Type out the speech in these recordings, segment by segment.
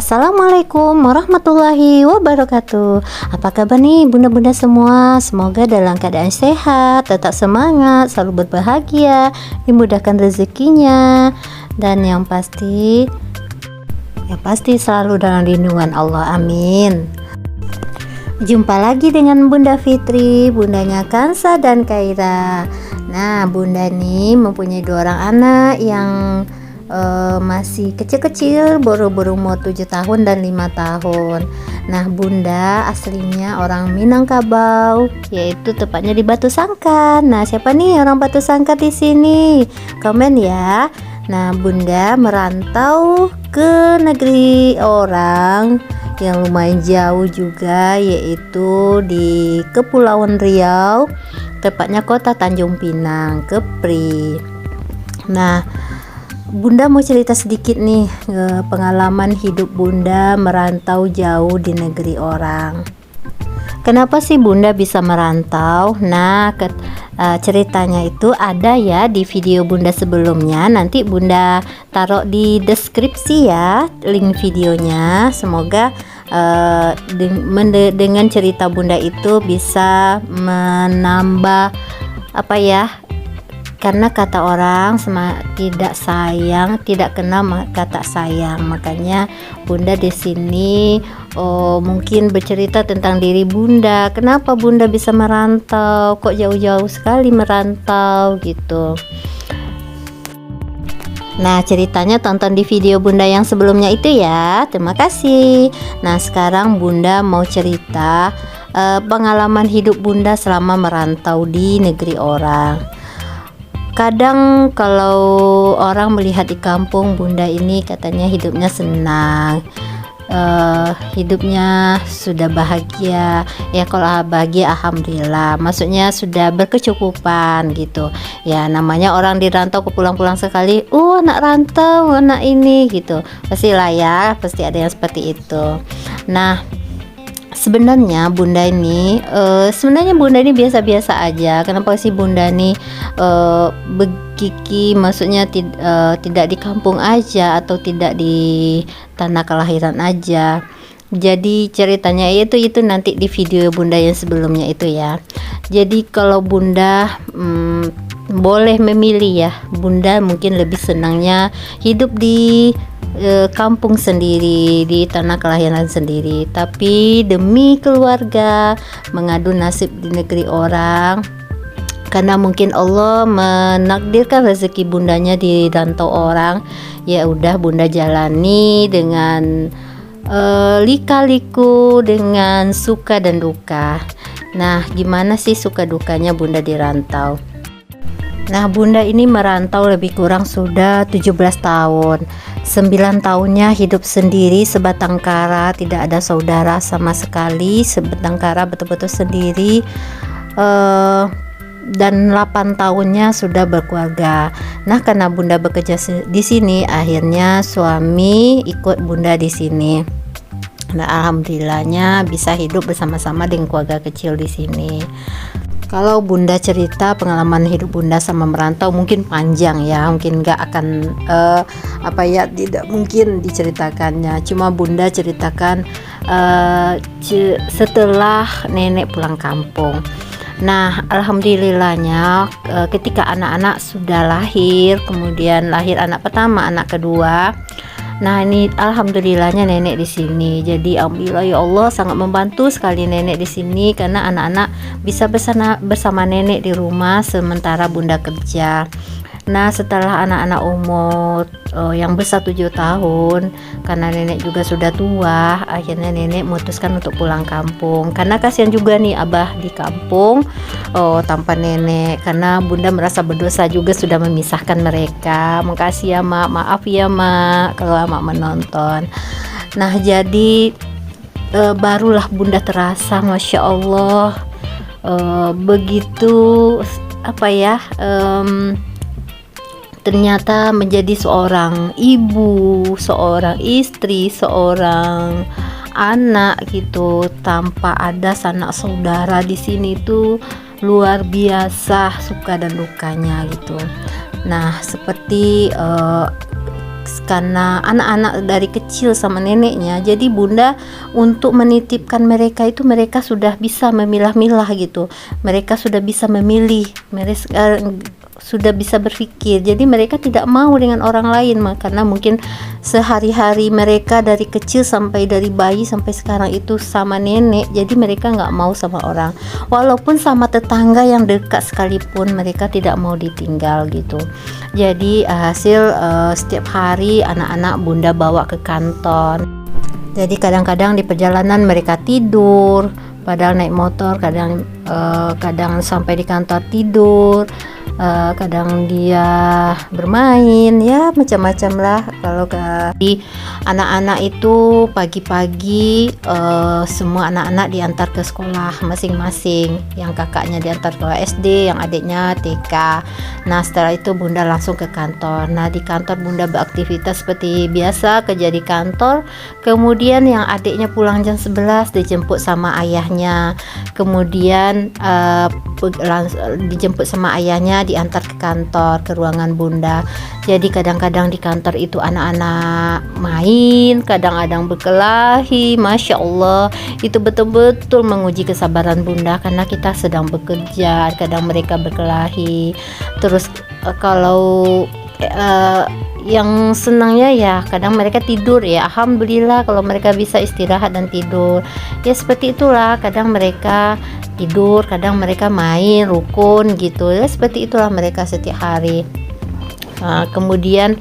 Assalamualaikum warahmatullahi wabarakatuh. Apa kabar nih bunda-bunda semua? Semoga dalam keadaan sehat, tetap semangat, selalu berbahagia, dimudahkan rezekinya, dan yang pasti selalu dalam lindungan Allah. Amin. Jumpa lagi dengan Bunda Fitri, bundanya Kansa dan Kaira. Nah, bunda nih mempunyai 2 orang anak yang masih kecil-kecil, baru berumur 7 tahun dan 5 tahun. Nah, bunda aslinya orang Minangkabau, yaitu tepatnya di Batu Sangkar. Nah, siapa nih orang Batu Sangkar di sini? Komen ya. Nah, bunda merantau ke negeri orang yang lumayan jauh juga, yaitu di Kepulauan Riau, tepatnya kota Tanjung Pinang, Kepri. Nah, bunda mau cerita sedikit nih pengalaman hidup bunda merantau jauh di negeri orang. Kenapa sih bunda bisa merantau? Nah, ceritanya itu ada ya di video bunda sebelumnya. Nanti bunda taruh di deskripsi ya link videonya. Semoga dengan cerita bunda itu bisa menambah karena kata orang tidak sayang tidak kenal kata sayang. Makanya bunda di sini mungkin bercerita tentang diri bunda. Kenapa bunda bisa merantau? Kok jauh-jauh sekali merantau gitu. Nah, ceritanya tonton di video bunda yang sebelumnya itu ya. Terima kasih. Nah, sekarang bunda mau cerita pengalaman hidup bunda selama merantau di negeri orang. Kadang kalau orang melihat di kampung bunda ini katanya hidupnya senang, hidupnya sudah bahagia. Ya kalau bahagia alhamdulillah, maksudnya sudah berkecukupan gitu. Ya namanya orang di rantau pulang-pulang sekali, anak rantau, anak ini gitu. Pastilah ya, pasti ada yang seperti itu. Nah, sebenarnya bunda ini biasa-biasa aja. Kenapa sih bunda ini begigi, maksudnya tidak di kampung aja atau tidak di tanah kelahiran aja. Jadi ceritanya itu nanti di video bunda yang sebelumnya itu ya. Jadi kalau bunda boleh memilih ya, bunda mungkin lebih senangnya hidup di kampung sendiri, di tanah kelahiran sendiri, tapi demi keluarga mengadu nasib di negeri orang, karena mungkin Allah menakdirkan rezeki bundanya di rantau orang. Ya udah bunda jalani dengan lika-liku, dengan suka dan duka. Nah, gimana sih suka dukanya bunda di rantau? Nah, bunda ini merantau lebih kurang sudah 17 tahun. 9 tahunnya hidup sendiri sebatang kara, tidak ada saudara sama sekali, sebatang kara betul-betul sendiri. Dan 8 tahunnya sudah berkeluarga. Nah, karena bunda bekerja di sini, akhirnya suami ikut bunda di sini. Nah, alhamdulillahnya bisa hidup bersama-sama dengan keluarga kecil di sini. Kalau bunda cerita pengalaman hidup bunda sama merantau mungkin panjang ya, mungkin nggak akan tidak mungkin diceritakannya. Cuma bunda ceritakan setelah nenek pulang kampung. Nah, alhamdulillahnya ketika anak-anak sudah lahir, kemudian lahir anak pertama, anak kedua. Nah, ini alhamdulillahnya nenek di sini. Jadi alhamdulillah ya Allah sangat membantu sekali nenek di sini, karena anak-anak bisa bersama nenek di rumah sementara bunda kerja. Nah, setelah anak-anak umur yang besar 7 tahun, karena nenek juga sudah tua, akhirnya nenek memutuskan untuk pulang kampung. Karena kasihan juga nih abah di kampung tanpa nenek, karena bunda merasa berdosa juga sudah memisahkan mereka. Makasih ya mak, maaf ya mak kalau mak menonton. Nah, jadi barulah bunda terasa Masya Allah begitu ternyata menjadi seorang ibu, seorang istri, seorang anak gitu tanpa ada sanak saudara di sini tuh luar biasa suka dan dukanya gitu. Nah, seperti karena anak-anak dari kecil sama neneknya, jadi bunda untuk menitipkan mereka itu mereka sudah bisa memilah-milah gitu, mereka sudah bisa memilih, mereka sudah bisa berpikir, jadi mereka tidak mau dengan orang lain karena mungkin sehari-hari mereka dari kecil sampai dari bayi sampai sekarang itu sama nenek, jadi mereka nggak mau sama orang, walaupun sama tetangga yang dekat sekalipun mereka tidak mau ditinggal gitu. Jadi hasil setiap hari anak-anak bunda bawa ke kantor, jadi kadang-kadang di perjalanan mereka tidur, padahal naik motor, kadang sampai di kantor tidur, kadang dia bermain, ya macam-macam lah. Kalau di anak-anak itu pagi-pagi semua anak-anak diantar ke sekolah masing-masing, yang kakaknya diantar ke SD, yang adiknya TK. Nah setelah itu bunda langsung ke kantor. Nah di kantor bunda beraktivitas seperti biasa, kerja di kantor. Kemudian yang adiknya pulang jam 11 dijemput sama ayahnya, kemudian dijemput sama ayahnya, diantar ke kantor, ke ruangan bunda. Jadi kadang-kadang di kantor itu anak-anak main, kadang-kadang berkelahi. Masya Allah, itu betul-betul menguji kesabaran bunda karena kita sedang bekerja, kadang mereka berkelahi. Terus kalau yang senangnya ya kadang mereka tidur, ya alhamdulillah kalau mereka bisa istirahat dan tidur, ya seperti itulah. Kadang mereka tidur, kadang mereka main rukun gitu, ya seperti itulah mereka setiap hari. Kemudian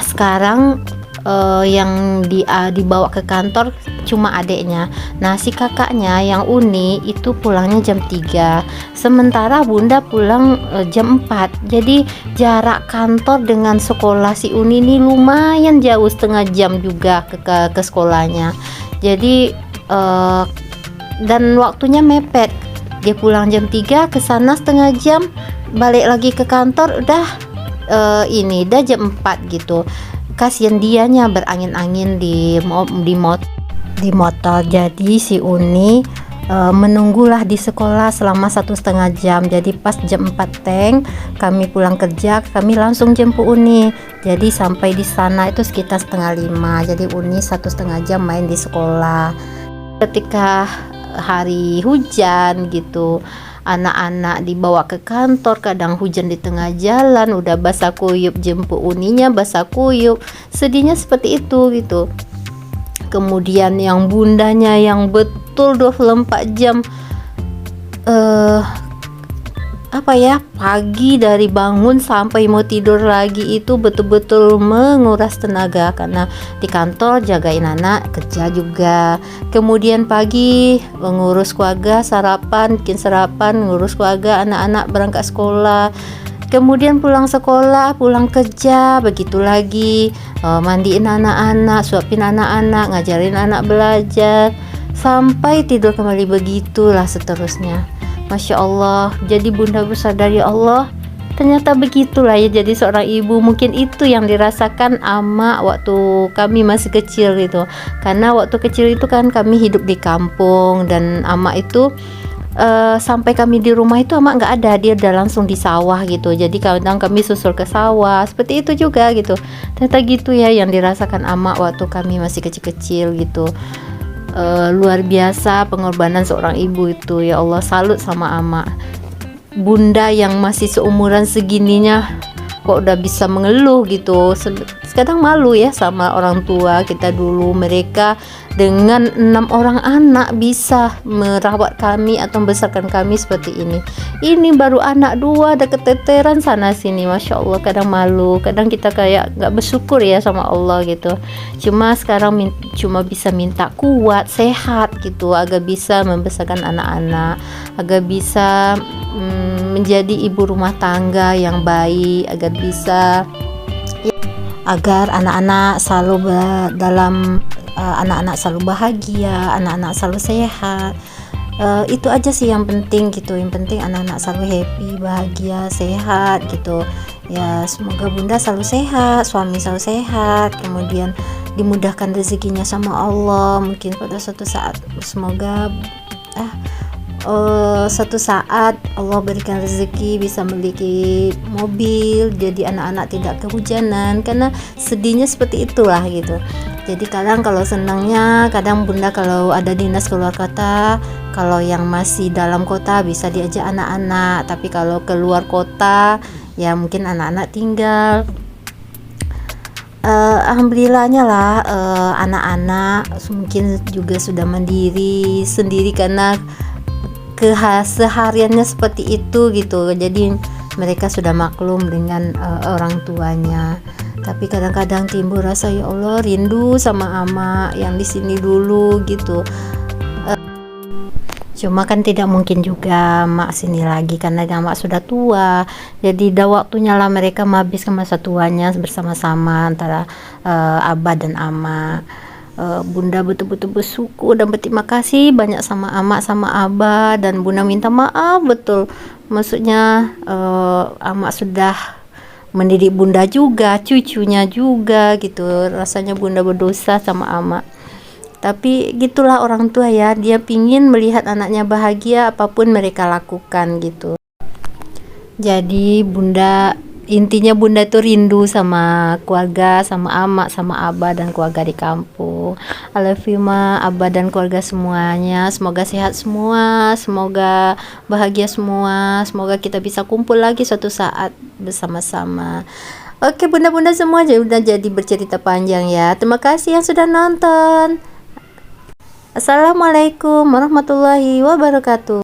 sekarang yang dibawa ke kantor cuma adiknya. Nah si kakaknya yang Uni itu pulangnya jam 3, sementara bunda pulang jam 4. Jadi jarak kantor dengan sekolah si Uni ini lumayan jauh, setengah jam juga ke sekolahnya. Jadi dan waktunya mepet, dia pulang jam 3, ke sana setengah jam, balik lagi ke kantor udah udah jam 4 gitu. Kasihan dianya berangin-angin di motor. Jadi si Uni menunggulah di sekolah selama 1,5 jam. Jadi pas jam 4 teng kami pulang kerja, kami langsung jemput Uni. Jadi sampai di sana itu sekitar 4:30. Jadi Uni 1,5 jam main di sekolah. Ketika hari hujan gitu, anak-anak dibawa ke kantor, kadang hujan di tengah jalan, udah basah kuyup, jemput Uninya basah kuyup, sedihnya seperti itu gitu. Kemudian yang bundanya yang betul 24 jam pagi dari bangun sampai mau tidur lagi itu betul-betul menguras tenaga karena di kantor jagain anak, kerja juga. Kemudian pagi mengurus keluarga, bikin sarapan, ngurus keluarga, anak-anak berangkat sekolah. Kemudian pulang sekolah, pulang kerja, begitu lagi, mandiin anak-anak, suapin anak-anak, ngajarin anak belajar, sampai tidur kembali, begitulah seterusnya. Masya Allah, jadi bunda bersadar, ya Allah, ternyata begitulah ya jadi seorang ibu. Mungkin itu yang dirasakan ama waktu kami masih kecil gitu. Karena waktu kecil itu kan kami hidup di kampung, dan ama itu sampai kami di rumah itu ama nggak ada, dia udah langsung di sawah gitu. Jadi kadang kami susul ke sawah, seperti itu juga gitu. Ternyata gitu ya yang dirasakan ama waktu kami masih kecil-kecil gitu. Luar biasa pengorbanan seorang ibu itu, ya Allah, salut sama ama. Bunda yang masih seumuran segininya kok udah bisa mengeluh gitu. Kadang malu ya sama orang tua kita dulu, mereka dengan 6 orang anak bisa merawat kami atau membesarkan kami seperti ini. Ini baru anak 2 ada keteteran sana sini, Masya Allah. Kadang malu, kadang kita kayak gak bersyukur ya sama Allah gitu. Cuma sekarang cuma bisa minta kuat, sehat gitu, agar bisa membesarkan anak-anak, agar bisa menjadi ibu rumah tangga yang baik, agar anak-anak selalu anak-anak selalu bahagia, anak-anak selalu sehat. Itu aja sih yang penting gitu. Yang penting anak-anak selalu happy, bahagia, sehat gitu. Ya semoga bunda selalu sehat, suami selalu sehat, kemudian dimudahkan rezekinya sama Allah. Mungkin pada suatu saat semoga suatu saat Allah berikan rezeki bisa memiliki mobil, jadi anak-anak tidak kehujanan, karena sedihnya seperti itulah gitu. Jadi kadang kalau senangnya, kadang bunda kalau ada dinas keluar kota, kalau yang masih dalam kota bisa diajak anak-anak, tapi kalau keluar kota ya mungkin anak-anak tinggal. Alhamdulillahnya lah, anak-anak mungkin juga sudah mandiri sendiri karena kesehariannya seperti itu gitu, jadi mereka sudah maklum dengan orang tuanya. Tapi kadang-kadang timbul rasa, ya Allah rindu sama ama yang di sini dulu gitu. Cuma kan tidak mungkin juga mak sini lagi karena mak sudah tua, jadi udah waktunya lah mereka menghabiskan masa tuanya bersama-sama antara abah dan ama. Bunda betul-betul bersyukur dan berterima kasih banyak sama amak sama abah, dan bunda minta maaf betul, maksudnya amak sudah mendidik bunda juga, cucunya juga gitu, rasanya bunda berdosa sama amak. Tapi gitulah orang tua ya, dia pingin melihat anaknya bahagia apapun mereka lakukan gitu. Jadi intinya bunda tuh rindu sama keluarga, sama amak, sama abah dan keluarga di kampung. I love you ma, abah dan keluarga semuanya. Semoga sehat semua, semoga bahagia semua, semoga kita bisa kumpul lagi suatu saat bersama-sama. Oke bunda-bunda semua, udah jadi bercerita panjang ya. Terima kasih yang sudah nonton. Assalamualaikum warahmatullahi wabarakatuh.